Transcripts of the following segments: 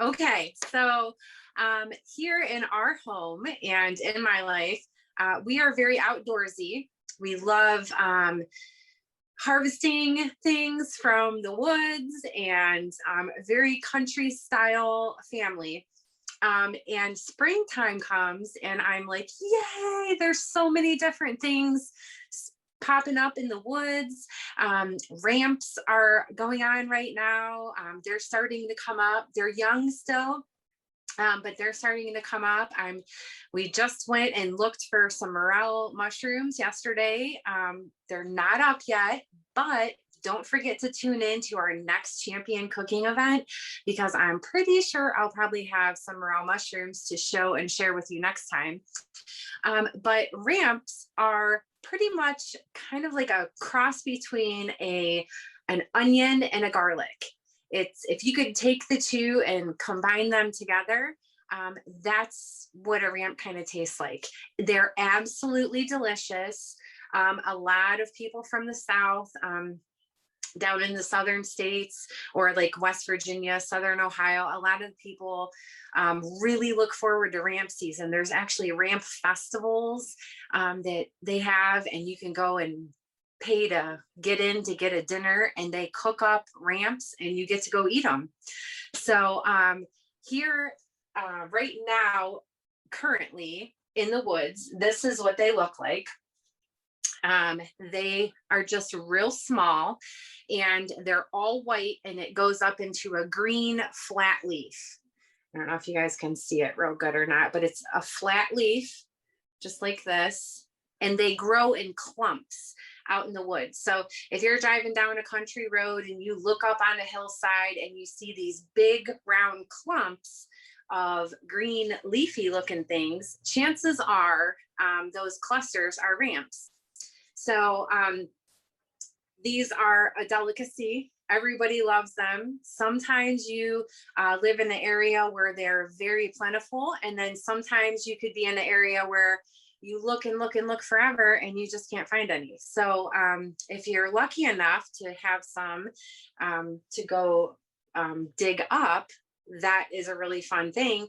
Okay, so here in our home and in my life, we are very outdoorsy. We love harvesting things from the woods and very country style family. And springtime comes, and I'm like, yay, there's so many different things popping up in the woods. Ramps are going on right now. They're starting to come up. They're young still, but they're starting to come up. We just went and looked for some morel mushrooms yesterday. They're not up yet, but don't forget to tune in to our next champion cooking event, because I'm pretty sure I'll probably have some morel mushrooms to show and share with you next time. But ramps are pretty much kind of like a cross between an onion and a garlic. It's, if you could take the two and combine them together, that's what a ramp kind of tastes like. They're absolutely delicious. A lot of people from the South, down in the southern states, or like West Virginia, Southern Ohio, a lot of people really look forward to ramp season. There's actually ramp festivals that they have, and you can go and pay to get in to get a dinner, and they cook up ramps and you get to go eat them. So here right now, currently in the woods, this is what they look like. They are just real small, and they're all white, and it goes up into a green flat leaf. I don't know if you guys can see it real good or not, but it's a flat leaf just like this, and they grow in clumps out in the woods. So if you're driving down a country road and you look up on a hillside and you see these big round clumps of green leafy looking things, chances are those clusters are ramps. So these are a delicacy. Everybody loves them. Sometimes you live in an area where they're very plentiful, and then sometimes you could be in an area where you look and look and look forever and you just can't find any. So if you're lucky enough to have some to go dig up, that is a really fun thing.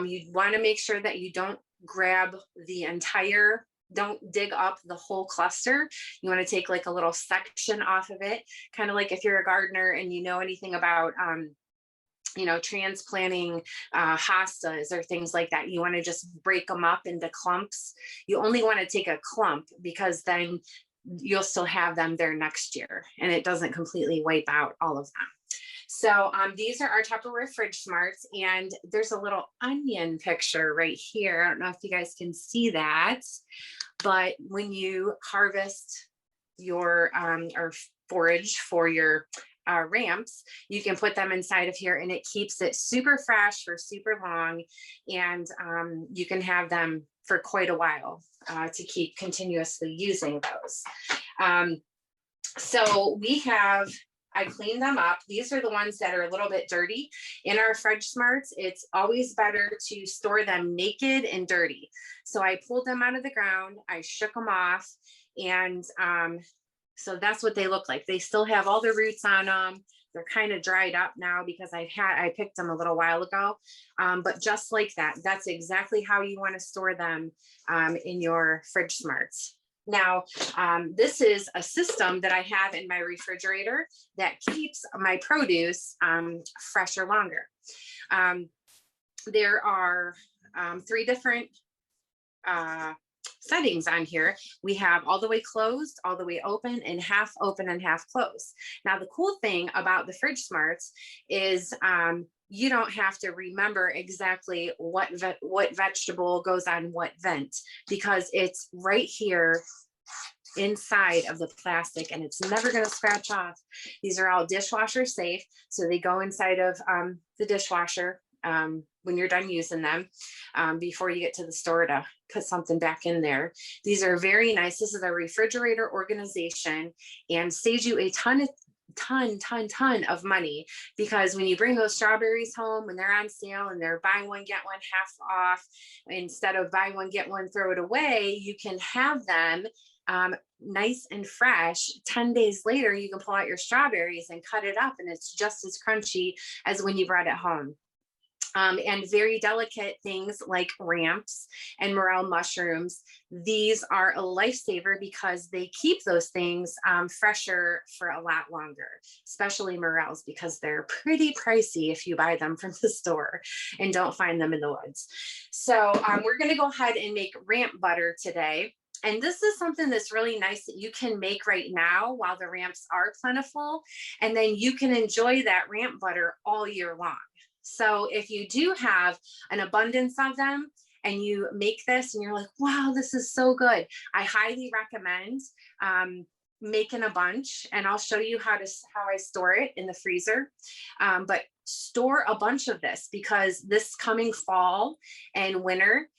You'd want to make sure that you don't grab the entire, don't dig up the whole cluster. You want to take like a little section off of it, kind of like if you're a gardener and you know anything about transplanting hostas or things like that. You want to just break them up into clumps. You only want to take a clump, because then you'll still have them there next year, and it doesn't completely wipe out all of them. So these are our Tupperware Fridge Smarts, and there's a little onion picture right here. I don't know if you guys can see that, but when you harvest your or forage for your ramps, you can put them inside of here, and it keeps it super fresh for super long, and you can have them for quite a while to keep continuously using those. So I cleaned them up. These are the ones that are a little bit dirty. In our Fridge Smarts, it's always better to store them naked and dirty. So I pulled them out of the ground, I shook them off, and so that's what they look like. They still have all the roots on them. They're kind of dried up now because I picked them a little while ago. But just like that, that's exactly how you want to store them in your Fridge Smarts. Now, this is a system that I have in my refrigerator that keeps my produce fresher longer. There are 3 different settings on here. We have all the way closed, all the way open, and half open and half closed. Now, the cool thing about the Fridge Smarts is you don't have to remember exactly what vegetable goes on what vent, because it's right here inside of the plastic, and it's never going to scratch off. These are all dishwasher safe, so they go inside of the dishwasher when you're done using them, before you get to the store to put something back in there. These are very nice. This is a refrigerator organization, and saves you a ton of money, because when you bring those strawberries home, when they're on sale and they're buy one get one half off, instead of buy one get one throw it away, you can have them nice and fresh. 10 days later, you can pull out your strawberries and cut it up, and it's just as crunchy as when you brought it home. And very delicate things like ramps and morel mushrooms. These are a lifesaver because they keep those things fresher for a lot longer, especially morels, because they're pretty pricey if you buy them from the store and don't find them in the woods. So we're going to go ahead and make ramp butter today. And this is something that's really nice that you can make right now while the ramps are plentiful. And then you can enjoy that ramp butter all year long. So if you do have an abundance of them and you make this and you're like, wow, this is so good, I highly recommend making a bunch, and I'll show you how I store it in the freezer. But store a bunch of this, because this coming fall and winter,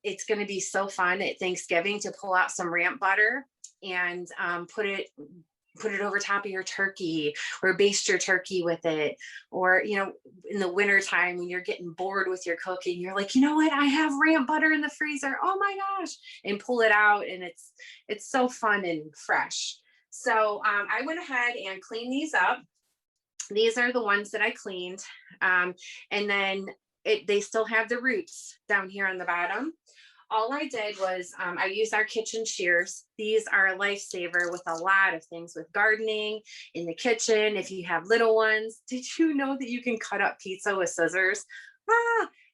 it's going to be so fun at Thanksgiving to pull out some ramp butter and put it over top of your turkey, or baste your turkey with it. Or, you know, in the winter time when you're getting bored with your cooking, you're like, you know what, I have ramp butter in the freezer, oh my gosh, and pull it out, and it's so fun and fresh. So I went ahead and cleaned these up. These are the ones that I cleaned, and then they still have the roots down here on the bottom. All I did was I used our kitchen shears. These are a lifesaver with a lot of things, with gardening in the kitchen. If you have little ones, did you know that you can cut up pizza with scissors?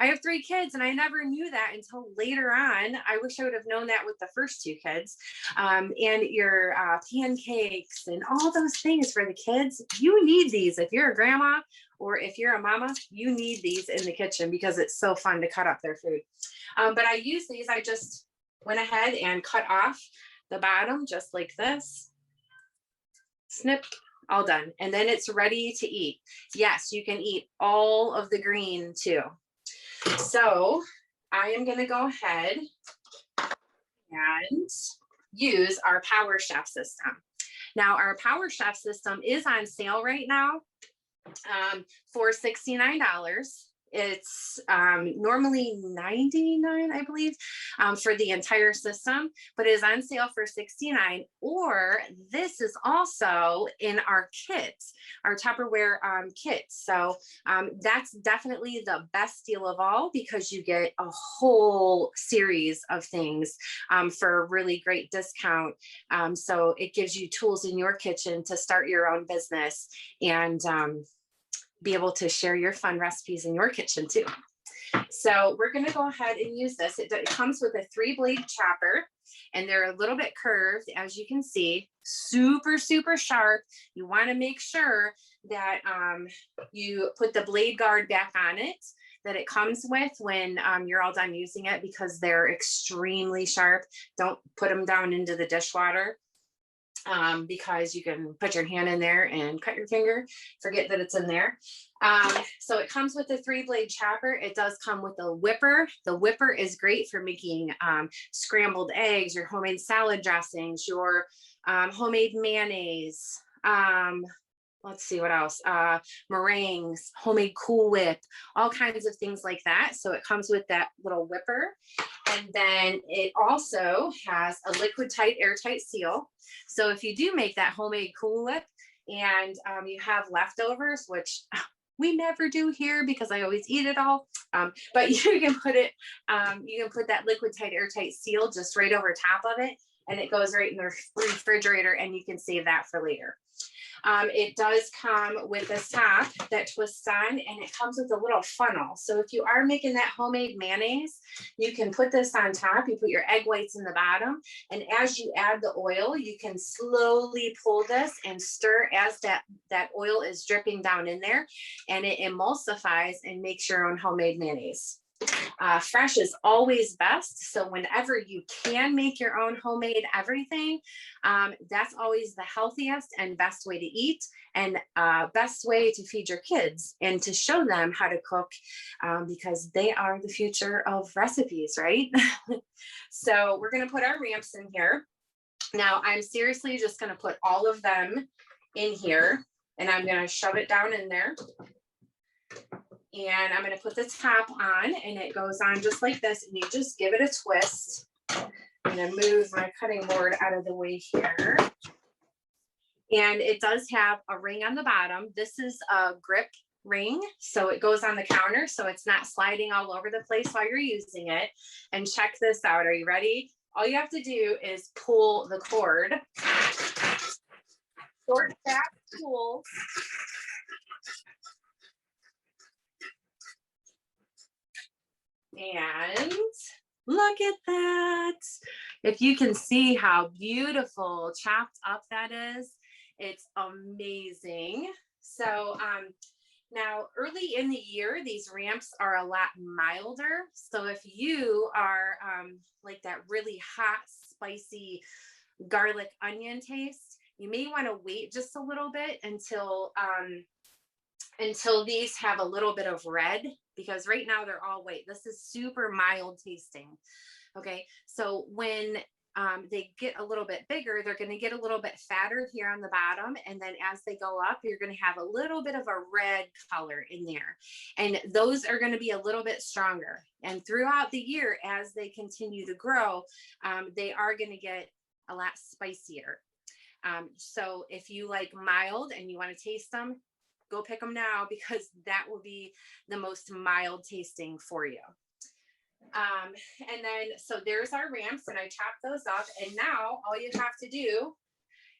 I have 3 kids and I never knew that until later on. I wish I would have known that with the first 2 kids. And your pancakes and all those things for the kids, you need these. If you're a grandma or if you're a mama, you need these in the kitchen because it's so fun to cut up their food. But I use these, I just went ahead and cut off the bottom just like this. Snip, all done. And then it's ready to eat. Yes, you can eat all of the green too. So I am going to go ahead and use our Power Chef system. Now, our Power Chef system is on sale right now for $69. It's normally $99, I believe, for the entire system, but it is on sale for $69. Or this is also in our kits, our Tupperware kits. So that's definitely the best deal of all, because you get a whole series of things for a really great discount. So it gives you tools in your kitchen to start your own business and be able to share your fun recipes in your kitchen too. So we're going to go ahead and use this. It comes with a 3-blade chopper, and they're a little bit curved, as you can see, super, super sharp. You want to make sure that you put the blade guard back on it that it comes with when you're all done using it, because they're extremely sharp. Don't put them down into the dishwater. Because you can put your hand in there and cut your finger, forget that it's in there. So it comes with a 3-blade chopper. It does come with a whipper. The whipper is great for making scrambled eggs, your homemade salad dressings, your homemade mayonnaise. Let's see what else, meringues, homemade Cool Whip, all kinds of things like that. So it comes with that little whipper. And then it also has a liquid tight, airtight seal. So if you do make that homemade Cool Whip and you have leftovers, which we never do here because I always eat it all, but you can put it, you can put that liquid tight, airtight seal just right over top of it, and it goes right in the refrigerator, and you can save that for later. It does come with a top that twists on, and it comes with a little funnel. So if you are making that homemade mayonnaise, you can put this on top. You put your egg whites in the bottom, and as you add the oil, you can slowly pull this and stir as that oil is dripping down in there, and it emulsifies and makes your own homemade mayonnaise. Fresh is always best. So whenever you can make your own homemade everything, that's always the healthiest and best way to eat, and best way to feed your kids and to show them how to cook, because they are the future of recipes, right? So we're going to put our ramps in here. Now I'm seriously just going to put all of them in here, and I'm going to shove it down in there. And I'm going to put the top on, and it goes on just like this, and you just give it a twist. I'm going to move my cutting board out of the way here. And it does have a ring on the bottom. This is a grip ring so it goes on the counter so it's not sliding all over the place while you're using it. And check this out. Are you ready? All you have to do is pull the cord. Short, fast pull. And look at that. If you can see how beautiful chopped up that is, it's amazing. So now early in the year, these ramps are a lot milder. So if you are like that really hot, spicy garlic onion taste, you may want to wait just a little bit until these have a little bit of red, because right now they're all white. This is super mild tasting. Okay, so when they get a little bit bigger, they're going to get a little bit fatter here on the bottom. And then as they go up, you're going to have a little bit of a red color in there. And those are going to be a little bit stronger. And throughout the year, as they continue to grow, they are going to get a lot spicier. So if you like mild and you want to taste them, go pick them now, because that will be the most mild tasting for you. And then, so there's our ramps, and I chopped those up. And now all you have to do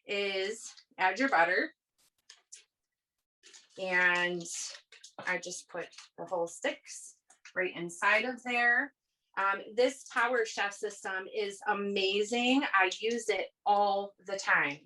is add your butter. And I just put the whole sticks right inside of there. This Power Chef system is amazing. I use it all the time.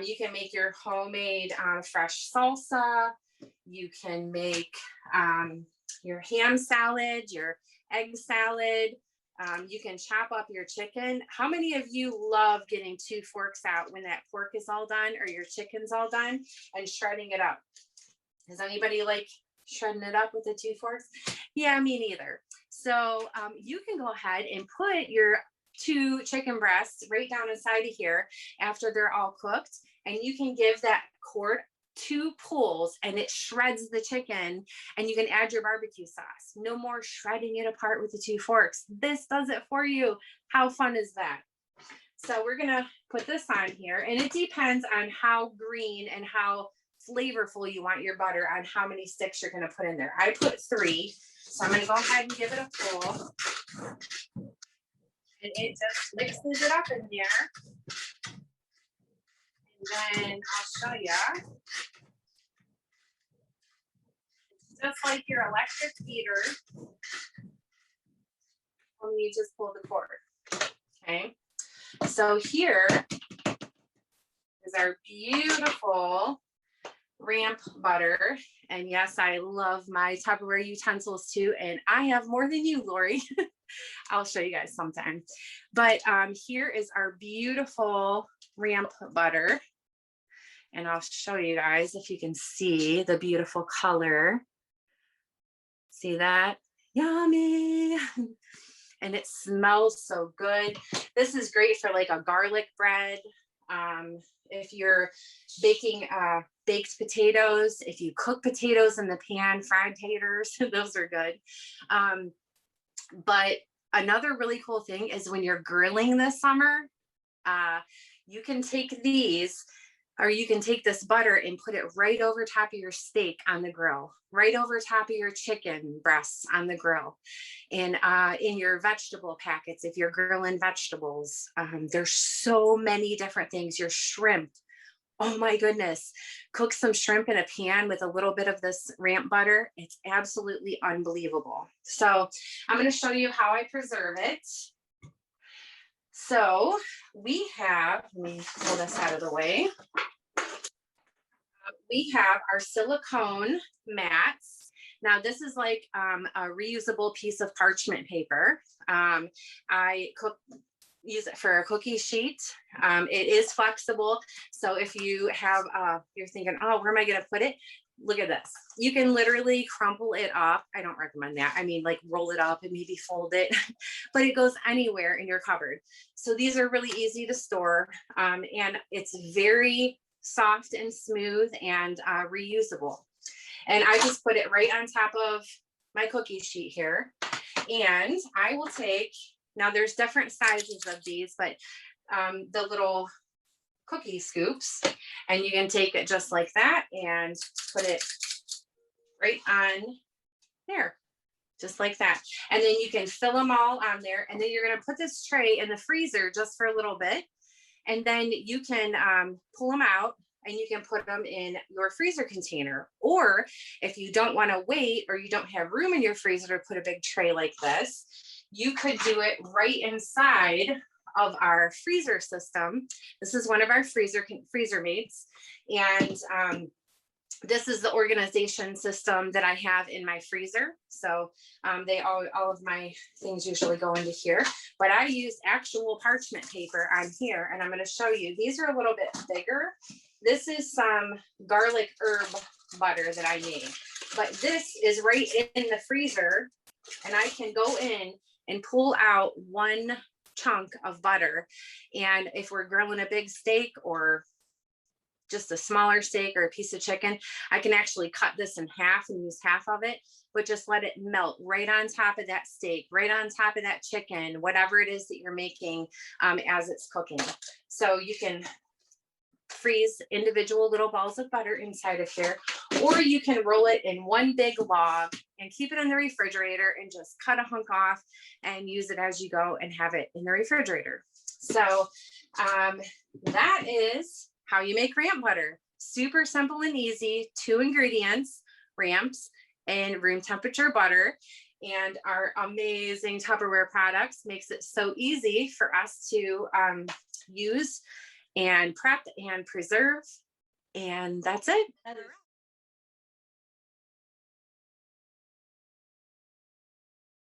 You can make your homemade fresh salsa. You can make your ham salad, your egg salad. You can chop up your chicken. How many of you love getting 2 forks out when that pork is all done or your chicken's all done and shredding it up? Does anybody like shredding it up with the 2 forks? Yeah, me neither. So you can go ahead and put your 2 chicken breasts right down inside of here after they're all cooked, and you can give that cord 2 pulls and it shreds the chicken, and you can add your barbecue sauce. No more shredding it apart with the 2 forks. This does it for you. How fun is that? So we're gonna put this on here, and it depends on how green and how flavorful you want your butter on how many sticks you're gonna put in there. I put 3, so I'm gonna go ahead and give it a pull. And it just mixes it up in there. And then I'll show you. It's just like your electric heater. Only you just pull the cord. Okay. So here is our beautiful ramp butter. And yes, I love my Tupperware utensils too. And I have more than you, Lori. I'll show you guys sometime. But here is our beautiful ramp butter. And I'll show you guys if you can see the beautiful color. See that? Yummy. And it smells so good. This is great for like a garlic bread. If you're baking baked potatoes, if you cook potatoes in the pan, fried taters, those are good. But another really cool thing is when you're grilling this summer, you can take these, or you can take this butter and put it right over top of your steak on the grill, right over top of your chicken breasts on the grill. And in your vegetable packets, if you're grilling vegetables, there's so many different things. Your shrimp, oh my goodness, cook some shrimp in a pan with a little bit of this ramp butter. It's absolutely unbelievable. So I'm going to show you how I preserve it. So we have, let me pull this out of the way. We have our silicone mats. Now this is like a reusable piece of parchment paper. I use it for a cookie sheet. It is flexible. So if you have, you're thinking, oh, where am I going to put it? Look at this. You can literally crumple it up. I don't recommend that. I mean, like roll it up and maybe fold it, but it goes anywhere in your cupboard. So these are really easy to store, and it's very soft and smooth and reusable. And I just put it right on top of my cookie sheet here. And I will take, now there's different sizes of these, but the little cookie scoops, and you can take it just like that and put it right on there, just like that. And then you can fill them all on there. And then you're going to put this tray in the freezer just for a little bit. And then you can pull them out and you can put them in your freezer container. Or if you don't want to wait or you don't have room in your freezer to put a big tray like this, you could do it right inside of our freezer system. This is one of our freezer mates. And this is the organization system that I have in my freezer. So they all of my things usually go into here, but I use actual parchment paper on here, and I'm going to show you. These are a little bit bigger. This is some garlic herb butter that I made, but this is right in the freezer, and I can go in and pull out one chunk of butter. And if we're grilling a big steak or just a smaller steak or a piece of chicken, I can actually cut this in half and use half of it, but just let it melt right on top of that steak, right on top of that chicken, whatever it is that you're making as it's cooking. So you can freeze individual little balls of butter inside of here, or you can roll it in one big log and keep it in the refrigerator and just cut a hunk off and use it as you go and have it in the refrigerator. So that is how you make ramp butter. Super simple and easy. 2 ingredients, ramps and room temperature butter. And our amazing Tupperware products makes it so easy for us to use and prep and preserve. And that's it.